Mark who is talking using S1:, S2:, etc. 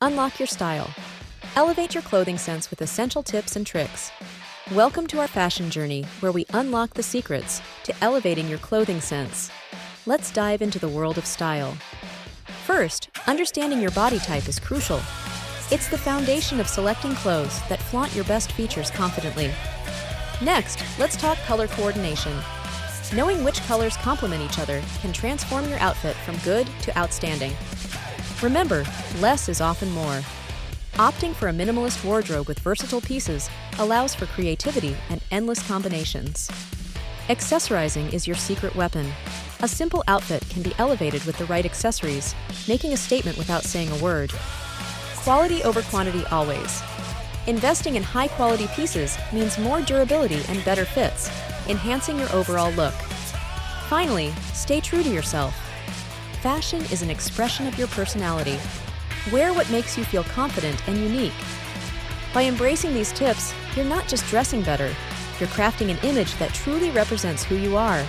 S1: Unlock your style. Elevate your clothing sense with essential tips and tricks. Welcome to our fashion journey, where we unlock the secrets to elevating your clothing sense. Let's dive into the world of style. First, understanding your body type is crucial. It's the foundation of selecting clothes that flaunt your best features confidently. Next, let's talk color coordination. Knowing which colors complement each other can transform your outfit from good to outstanding. Remember, less is often more. Opting for a minimalist wardrobe with versatile pieces allows for creativity and endless combinations. Accessorizing is your secret weapon. A simple outfit can be elevated with the right accessories, making a statement without saying a word. Quality over quantity always. Investing in high-quality pieces means more durability and better fits, enhancing your overall look. Finally, stay true to yourself. Fashion is an expression of your personality. Wear what makes you feel confident and unique. By embracing these tips, you're not just dressing better, you're crafting an image that truly represents who you are.